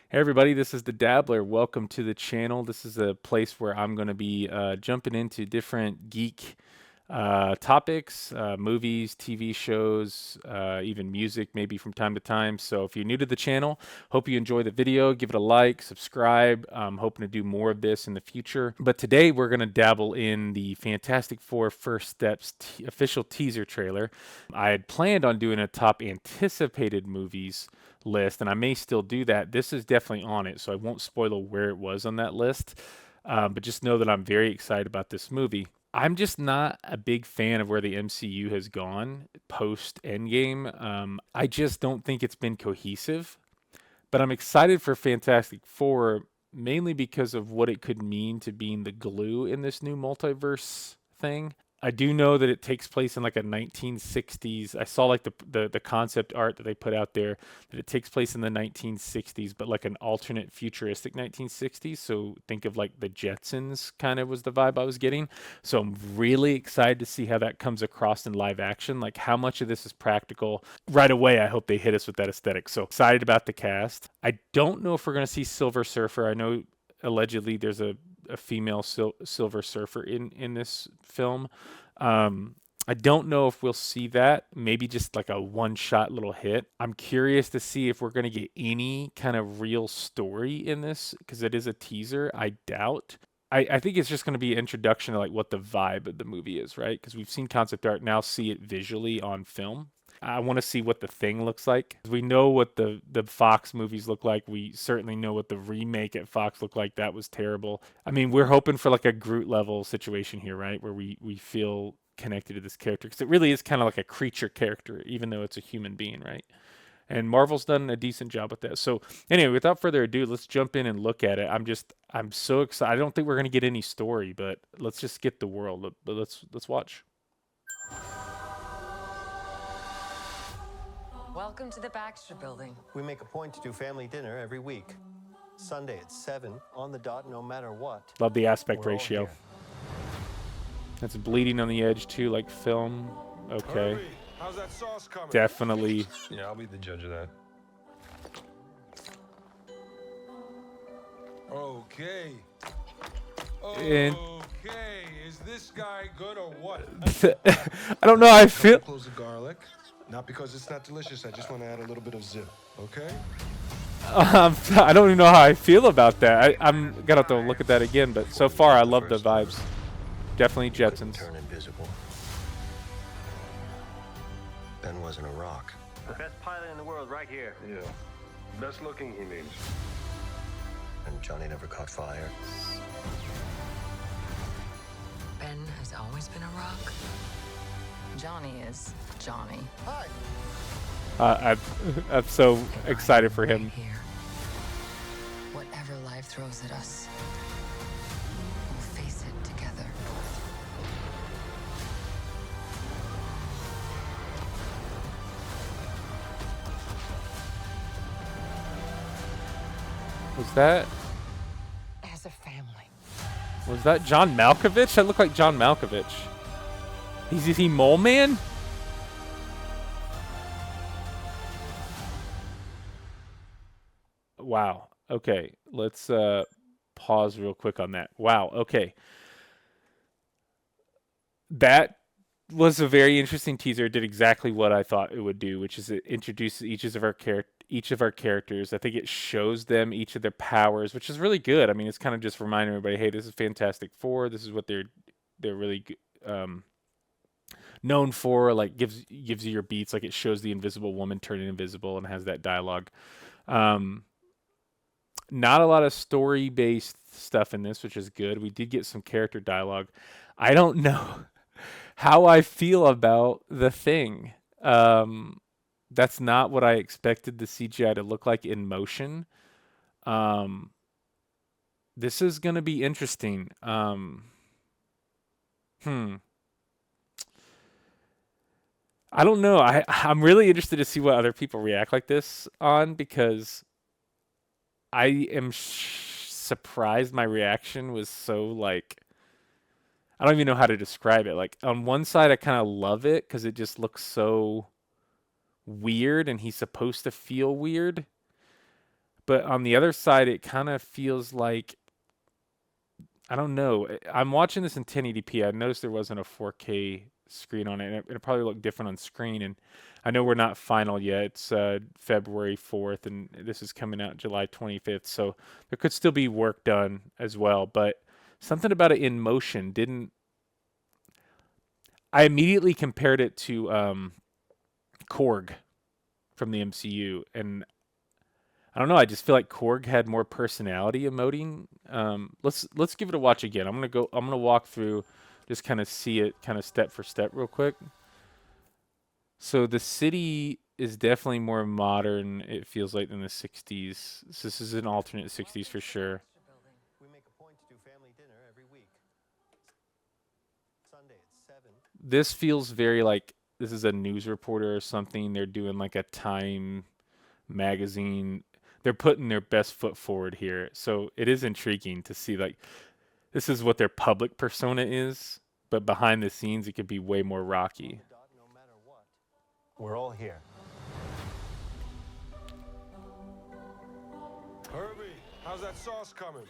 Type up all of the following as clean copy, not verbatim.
Hey everybody, this is the Dabbler. Welcome to the channel. This is a place where I'm going to be jumping into different geek topics, movies, TV shows, even music maybe from time to time. So if you're new to the channel, hope you enjoy the video. Give it a like, subscribe. I'm hoping to do more of this in the future. But today we're going to dabble in the Fantastic Four First Steps official teaser trailer. I had planned on doing a top anticipated movies list, and I may still do that. This is definitely on it, so I won't spoil where it was on that list. But just know that I'm very excited about this movie. I'm just not a big fan of where the MCU has gone post Endgame. I just don't think it's been cohesive. But I'm excited for Fantastic Four mainly because of what it could mean to being the glue in this new multiverse thing. I do know that it takes place in like a 1960s. I saw like the concept art that they put out there that it takes place in the 1960s, but like an alternate futuristic 1960s. So think of like the Jetsons kind of was the vibe I was getting. So I'm really excited to see how that comes across in live action. Like how much of this is practical. Right away, I hope they hit us with that aesthetic. So excited about the cast. I don't know if we're going to see Silver Surfer. I know allegedly there's a female Silver Surfer in this film. I don't know if we'll see that. Maybe just like a one shot little hit. I'm curious to see if we're going to get any kind of real story in this because it is a teaser. I doubt. I think it's just going to be an introduction to like what the vibe of the movie is, right? Because we've seen concept art, now see it visually on film. I want to see what the thing looks like. We know what the Fox movies look like. We certainly know what the remake at Fox looked like. That was terrible. I mean, we're hoping for like a Groot level situation here, right? Where we feel connected to this character because it really is kind of like a creature character, even though it's a human being, right? And Marvel's done a decent job with that. So anyway, without further ado, let's jump in and look at it. I'm so excited. I don't think we're gonna get any story, but let's just get the world. But let's watch. Welcome to the Baxter Building. We make a point to do family dinner every week. Sunday at 7 on the dot, no matter what. Love the aspect We're all ratio. here. That's bleeding on the edge too, like film. Okay. Kirby, how's that sauce coming? Definitely. Yeah, I'll be the judge of that. Okay. And Okay, is this guy good or what? I don't know how I feel. Close the garlic. Not because it's not delicious, I just want to add a little bit of zip, okay? I don't even know how I feel about that. I'm gonna have to look at that again, but so far I love the vibes. Definitely Jetsons. Turn invisible. Ben wasn't a rock. The best pilot in the world right here. Yeah. Best looking, he means. And Johnny never caught fire. Ben has always been a rock. Johnny is Johnny. Hi. I'm so excited for him. Right here. Whatever life throws at us, we'll face it together. As a family. Was that John Malkovich? That looked like John Malkovich. Is he Mole Man? Wow. Okay, let's pause real quick on that. Wow. Okay, that was a very interesting teaser. It did exactly what I thought it would do, which is it introduces each of our characters. I think it shows them each of their powers, which is really good. I mean, it's kind of just reminding everybody, hey, this is Fantastic Four. This is what they're really known for. Like gives you your beats. Like it shows the Invisible Woman turning invisible and has that dialogue. Not a lot of story based stuff in this, which is good. We did get some character dialogue. I don't know how I feel about the thing. That's not what I expected the CGI to look like in motion. This is going to be interesting. I don't know. I'm really interested to see what other people react like this on because I am surprised my reaction was so like I don't even know how to describe it. Like on one side, I kind of love it because it just looks so weird, and he's supposed to feel weird. But on the other side, it kind of feels like, I don't know. I'm watching this in 1080p. I noticed there wasn't a 4K screen on it, and it'll probably look different on screen. And I know we're not final yet. It's February 4th, and this is coming out July 25th. So there could still be work done as well. But something about it in motion didn't. I immediately compared it to Korg from the MCU, and I don't know. I just feel like Korg had more personality emoting. Let's give it a watch again. I'm gonna walk through, just kind of see it, kind of step for step, real quick. So the city is definitely more modern. It feels like than the '60s. So this is an alternate '60s for sure. We make a point to do family dinner every week. Sunday at 7. This feels very like this is a news reporter or something. They're doing like a Time magazine. They're putting their best foot forward here. So it is intriguing to see like this is what their public persona is, but behind the scenes it could be way more rocky. No matter what. We're all here. Kirby, how's that sauce coming?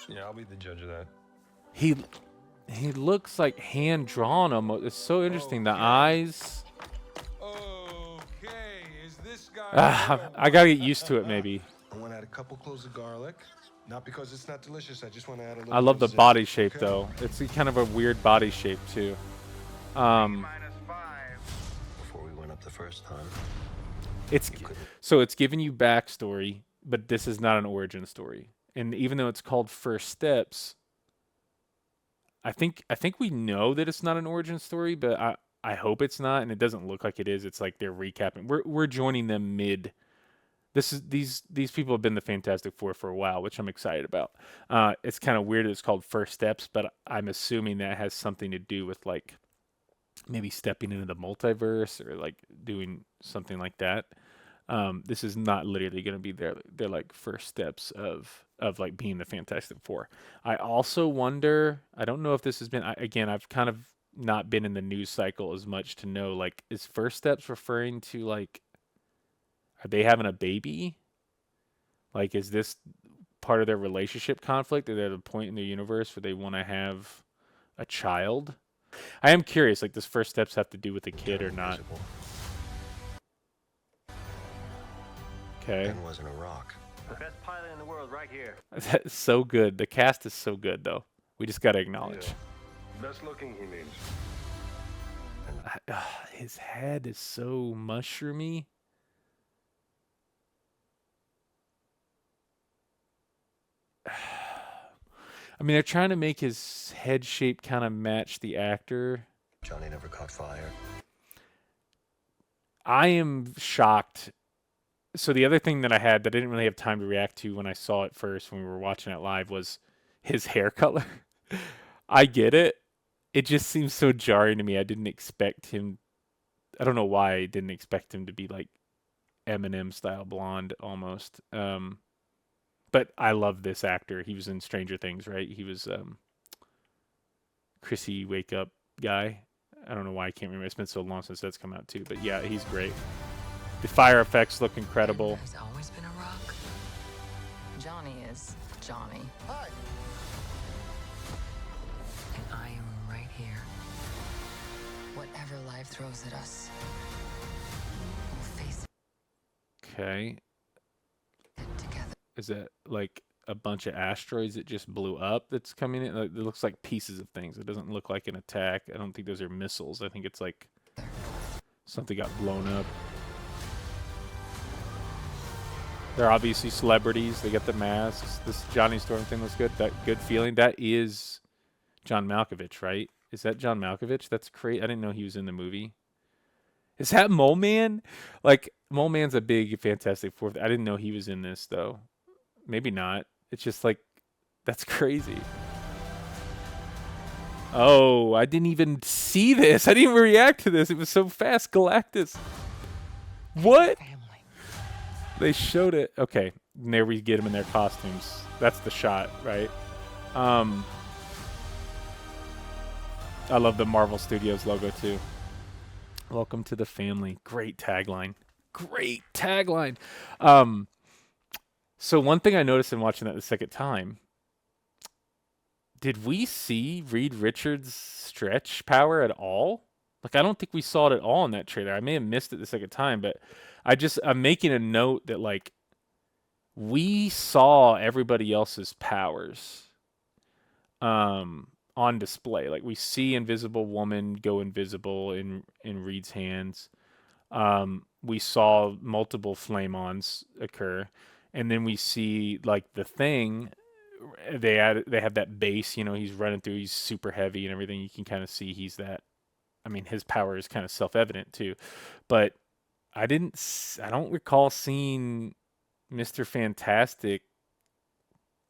Yeah, I'll be the judge of that. He looks like hand drawn almost. It's so interesting. The eyes. Okay, is this guy... I gotta get used to it maybe. I want to add a couple cloves of garlic. Not because it's not delicious, I just want to add a little I love bit the of zip, body shape okay? though. It's kind of a weird body shape too. -5. Before we went up the first time. It's giving you backstory, but this is not an origin story. And even though it's called First Steps, I think we know that it's not an origin story, but I hope it's not, and it doesn't look like it is. It's like they're recapping. We're joining them mid. These people have been the Fantastic Four for a while, which I'm excited about. It's kind of weird that it's called First Steps, but I'm assuming that has something to do with like maybe stepping into the multiverse or like doing something like that. This is not literally going to be their like first steps of like being the Fantastic Four. I also wonder, I don't know if this has been, again, I've kind of not been in the news cycle as much to know, like, is First Steps referring to like, are they having a baby? Like, is this part of their relationship conflict? Are they at a point in their universe where they want to have a child? I am curious, like, does First Steps have to do with a kid or not? Okay. Ben wasn't a rock. The best pilot in the world right here. That's so good. The cast is so good, though. We just got to acknowledge. Yeah. Best looking, he means. His head is so mushroomy. I mean, they're trying to make his head shape kind of match the actor. Johnny never caught fire. I am shocked. So the other thing that I had that I didn't really have time to react to when I saw it first when we were watching it live was his hair color. I get it. It just seems so jarring to me. I didn't expect him. I don't know why I didn't expect him to be like Eminem style blonde almost. But I love this actor. He was in Stranger Things, right? He was Chrissy Wake Up guy. I don't know why I can't remember. It's been so long since that's come out too. But yeah, he's great. The fire effects look incredible. There's always been a rock. Johnny is Johnny. Hi. And I am right here. Whatever life throws at us, we'll face Okay. it together. Is that like a bunch of asteroids that just blew up that's coming in? Like, it looks like pieces of things. It doesn't look like an attack. I don't think those are missiles. I think it's like something got blown up. They're obviously celebrities. They got the masks. This Johnny Storm thing looks good. That good feeling. That is John Malkovich, right? Is that John Malkovich? That's crazy. I didn't know he was in the movie. Is that Mole Man? Like, Mole Man's a big Fantastic Four. I didn't know he was in this, though. Maybe not. It's just like, that's crazy. Oh, I didn't even see this. I didn't even react to this. It was so fast. Galactus. What? Family. They showed it. Okay, and there we get them in their costumes. That's the shot, right? I love the Marvel Studios logo too. Welcome to the family. Great tagline. Great tagline. So one thing I noticed in watching that the second time, did we see Reed Richards' stretch power at all? Like I don't think we saw it at all in that trailer. I may have missed it the second time, but I'm making a note that like we saw everybody else's powers on display. Like we see Invisible Woman go invisible in Reed's hands. We saw multiple flame-ons occur, and then we see like the Thing. They have that base. You know, he's running through. He's super heavy and everything. You can kind of see he's that. I mean, his power is kind of self-evident too, but I don't recall seeing Mr. Fantastic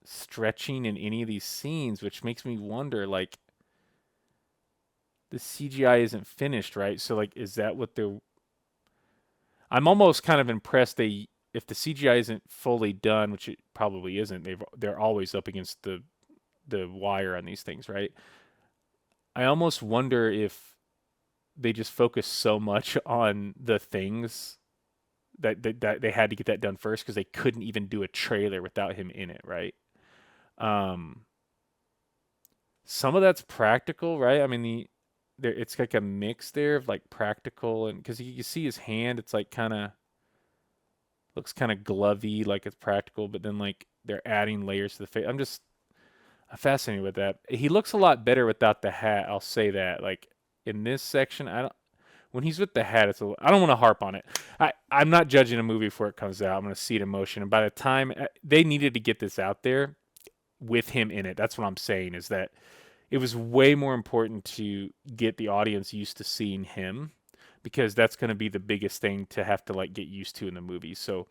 stretching in any of these scenes, which makes me wonder like the CGI isn't finished, right? So like is that what they're I'm almost kind of impressed they if the CGI isn't fully done, which it probably isn't, they're always up against the wire on these things, right? I almost wonder if they just focus so much on the things that they had to get that done first because they couldn't even do a trailer without him in it, right? Um, some of that's practical, right? I mean, it's like a mix there of like practical and because you see his hand, it's like kind of looks kind of glovey, like it's practical, but then like they're adding layers to the face. I'm fascinated with that. He looks a lot better without the hat. I'll say that. Like in this section, I don't. When he's with the hat, I don't want to harp on it. I'm not judging a movie before it comes out. I'm going to see it in motion. And by the time they needed to get this out there with him in it, that's what I'm saying is that it was way more important to get the audience used to seeing him because that's going to be the biggest thing to have to like get used to in the movie. So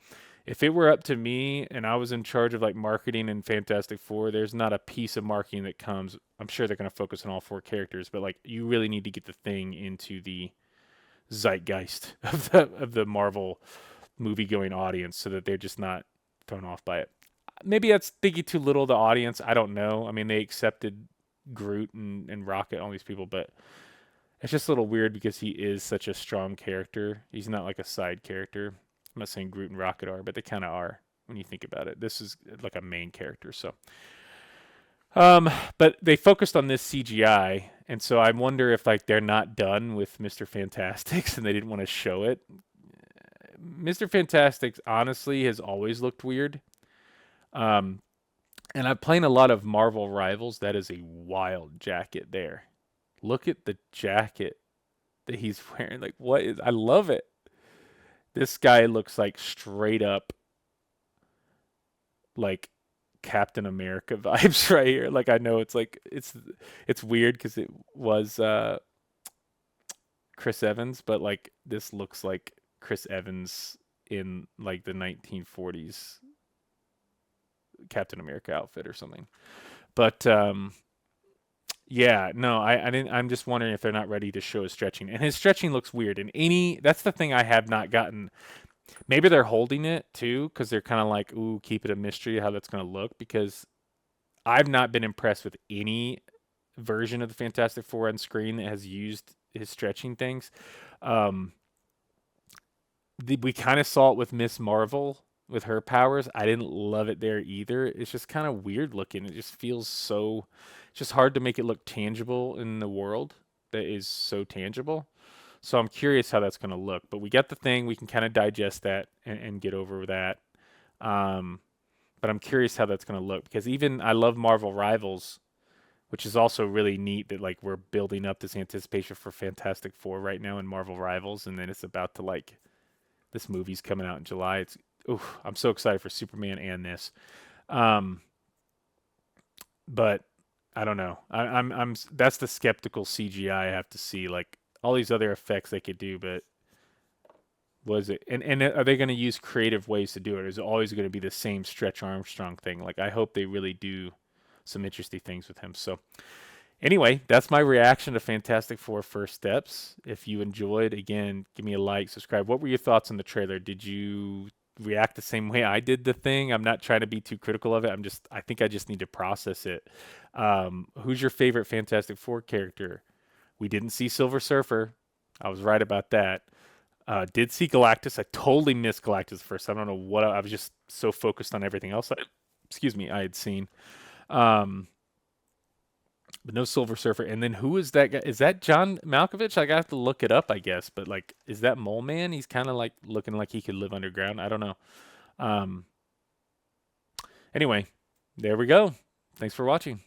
if it were up to me and I was in charge of like marketing in Fantastic Four, there's not a piece of marketing that comes. I'm sure they're going to focus on all four characters, but like you really need to get the Thing into the zeitgeist of the Marvel movie going audience so that they're just not thrown off by it. Maybe that's thinking too little of the audience. I don't know. I mean, they accepted Groot and Rocket, all these people, but it's just a little weird because he is such a strong character. He's not like a side character. I'm not saying Groot and Rocket are, but they kind of are when you think about it. This is like a main character. So, but they focused on this CGI, and so I wonder if like they're not done with Mr. Fantastics and they didn't want to show it. Mr. Fantastics honestly has always looked weird. And I'm playing a lot of Marvel Rivals. That is a wild jacket there. Look at the jacket that he's wearing. Like, what is? I love it. This guy looks like straight up, like Captain America vibes right here. Like, I know it's like it's weird because it was Chris Evans, but like this looks like Chris Evans in like the 1940s Captain America outfit or something. But yeah, no, I didn't. I'm just wondering if they're not ready to show his stretching, and his stretching looks weird. And that's the thing I have not gotten. Maybe they're holding it too, because they're kind of like, ooh, keep it a mystery how that's going to look. Because I've not been impressed with any version of the Fantastic Four on screen that has used his stretching things. We kind of saw it with Miss Marvel with her powers. I didn't love it there either. It's just kind of weird looking. It just feels so. It's just hard to make it look tangible in the world that is so tangible. So I'm curious how that's going to look. But we got the Thing. We can kind of digest that and get over that. But I'm curious how that's going to look because even I love Marvel Rivals, which is also really neat that like we're building up this anticipation for Fantastic Four right now in Marvel Rivals, and then it's about to like this movie's coming out in July. I'm so excited for Superman and this. But I don't know. I'm that's the skeptical CGI I have to see. Like all these other effects they could do, but was it? And are they going to use creative ways to do it? Or is it always going to be the same Stretch Armstrong thing? Like I hope they really do some interesting things with him. So anyway, that's my reaction to Fantastic Four First Steps. If you enjoyed, again, give me a like, subscribe. What were your thoughts on the trailer? Did you react the same way I did the Thing? I'm not trying to be too critical of it. I think I just need to process it. Who's your favorite Fantastic Four character? We didn't see Silver Surfer. I was right about that. Did see Galactus. I totally missed Galactus first. I don't know what I was just so focused on everything else. I had seen. But no Silver Surfer. And then who is that guy? Is that John Malkovich? I got to look it up, I guess. But like, is that Mole Man? He's kind of like looking like he could live underground. I don't know. Anyway, there we go. Thanks for watching.